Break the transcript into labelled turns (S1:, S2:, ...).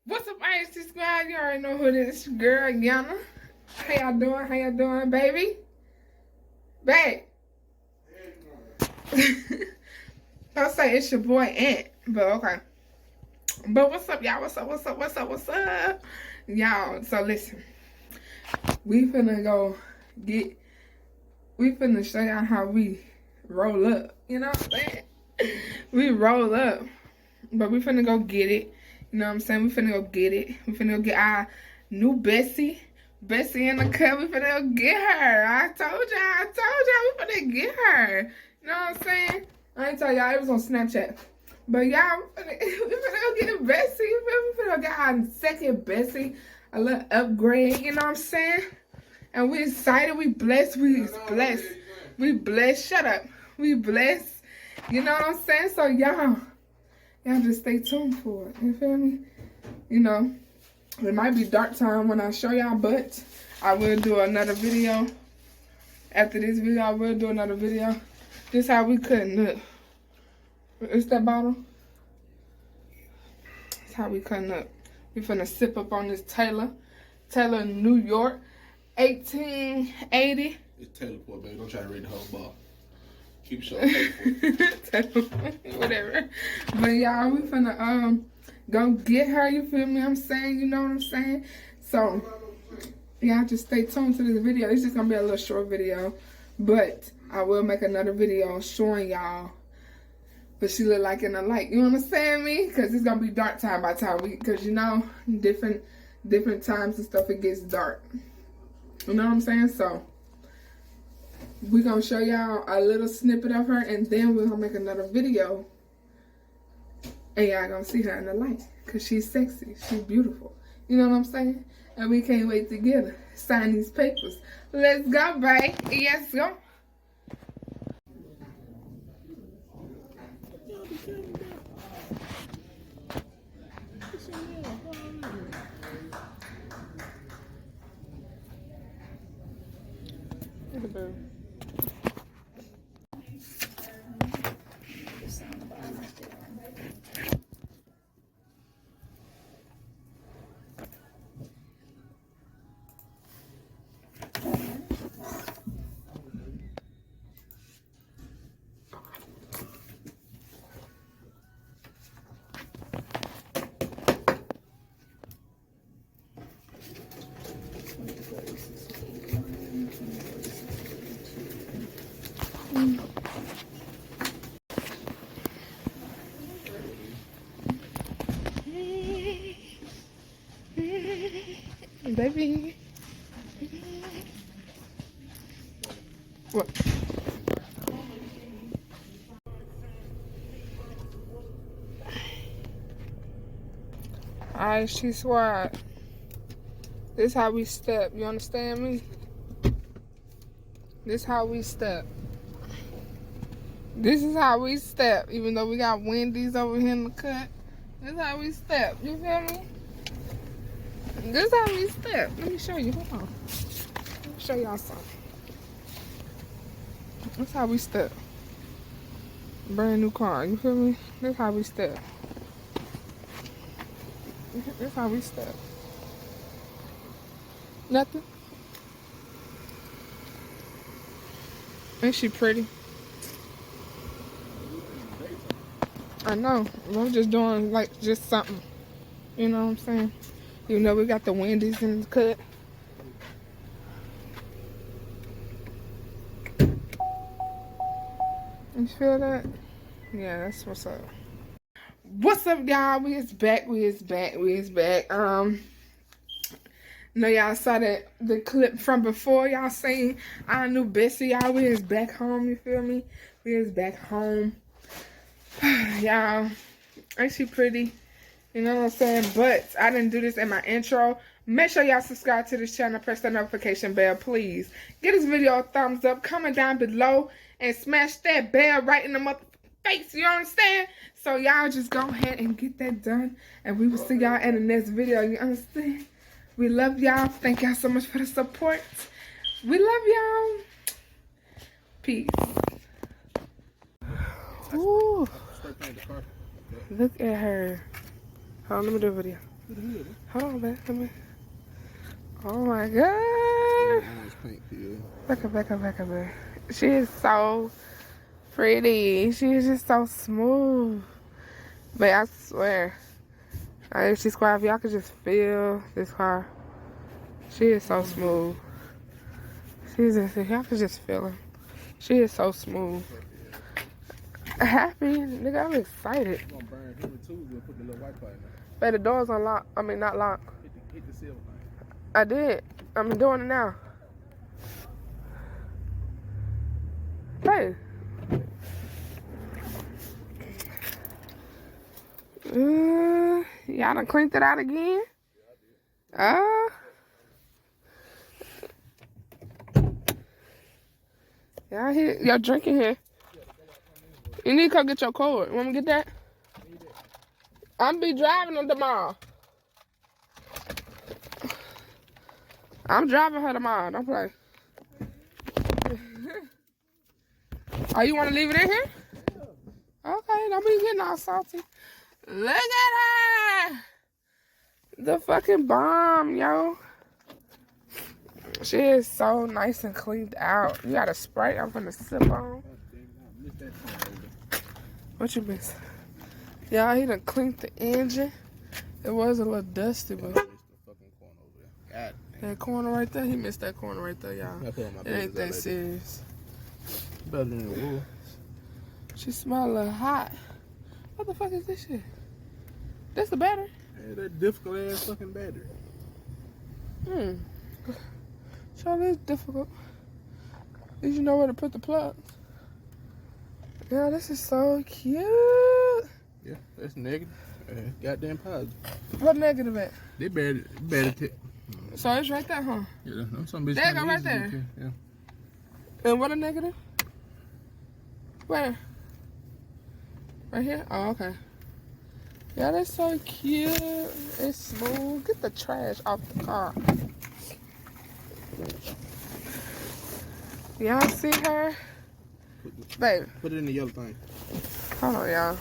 S1: What's up, IST Squad? You already know who it is. Girl, Yana. How y'all doing? How y'all doing, baby? Babe. I'll say it's your boy Ant, but okay. But what's up, y'all? What's up? Y'all, so listen. We finna show y'all how we roll up. You know what I'm saying? We roll up. But we finna go get it. You know what I'm saying? We finna go get it. We finna go get our new Bessie. Bessie in the cut. We finna go get her. I told y'all we finna get her. You know what I'm saying? I ain't tell y'all, it was on Snapchat. But y'all, we finna go get Bessie. We finna go get our second Bessie. A little upgrade, you know what I'm saying? And we excited. We blessed. We blessed. We blessed. Shut up. We blessed. You know what I'm saying? So y'all just stay tuned for it. You feel me? You know, it might be dark time when I show y'all, but I will do another video. After this video, I will do another video. This how we cutting up. Is that bottle? That's how we cutting up. We finna sip up on this Taylor New York, 1880.
S2: It's Taylor Port, baby. Don't try to read the whole ball. Keep showing.
S1: Whatever. But y'all, we finna go get her, you feel me? I'm saying, you know what I'm saying? So y'all just stay tuned to this video. It's just gonna be a little short video, but I will make another video showing y'all what she look like in the light. You understand me? Cause it's gonna be dark time by time cause you know, different times and stuff, it gets dark. You know what I'm saying? So we're gonna show y'all a little snippet of her, and then we're gonna make another video and y'all gonna see her in the light, cause she's sexy, she's beautiful, you know what I'm saying? And we can't wait to get her, sign these papers. Let's go, babe. Yes, go. Baby. What? Alright, she swat. This how we step. You understand me? This how we step. This is how we step. Even though we got Wendy's over here in the cut. This is how we step. You feel me? This is how we step. Let me show you. Hold on. Let me show y'all something. That's how we step. Brand new car. You feel me? That's how we step. That's how we step. Nothing. Ain't she pretty? I know. I'm just doing like just something. You know what I'm saying? You know we got the Wendy's in the cut. You feel that? Yeah, that's what's up. What's up, y'all? We is back. No, y'all saw the clip from before. Y'all seen our new Bessie. Y'all, we is back home. You feel me? We is back home. Y'all, ain't she pretty? You know what I'm saying? But I didn't do this in my intro. Make sure y'all subscribe to this channel. Press the notification bell, please. Give this video a thumbs up. Comment down below and smash that bell right in the motherfucking face. You understand? So y'all just go ahead and get that done. And we will see y'all in the next video. You understand? We love y'all. Thank y'all so much for the support. We love y'all. Peace. Ooh. Look at her. Hold on, let me do a video. Hold on, babe. Come here. Oh my god. Back up, babe. She is so pretty. She is just so smooth. But I swear, if she's quiet, if y'all could just feel this car. She is so smooth. She's just, if y'all could just feel her. She is so smooth. Happy, nigga, I'm excited.
S2: We're gonna burn him too. We'll put the little white part in there.
S1: But the door's unlocked. I mean, not locked.
S2: Hit the seal thing.
S1: I did. I'm doing it now. Hey. Y'all done cleaned it out again? Y'all here? Y'all drinking here? You need to come get your cord. You want me to get that? I'm be driving them tomorrow. I'm driving her tomorrow. Don't play. Oh, you want to leave it in here? Okay, don't be getting all salty. Look at her. The fucking bomb, yo. She is so nice and cleaned out. You got a Sprite I'm gonna sip on. What you miss? Yeah, he done cleaned the engine. It was a little dusty, but that corner right there, he missed that corner right there, y'all. It ain't that serious.
S2: Better than the wool.
S1: She smell a little hot. What the fuck is this shit? That's the battery?
S2: Yeah, that difficult ass fucking battery.
S1: Sure is difficult. At least you know where to put the plugs. Yeah, this is so cute.
S2: Yeah, that's negative. Goddamn positive.
S1: What negative at?
S2: They better
S1: So it's right there, huh?
S2: Yeah, that's some bitch.
S1: There go right there.
S2: Yeah.
S1: And what a negative? Where? Right here? Oh, okay. Yeah, that's so cute. It's smooth. Get the trash off the car. Y'all see her? Babe.
S2: Put it in the yellow thing.
S1: Hold on, y'all.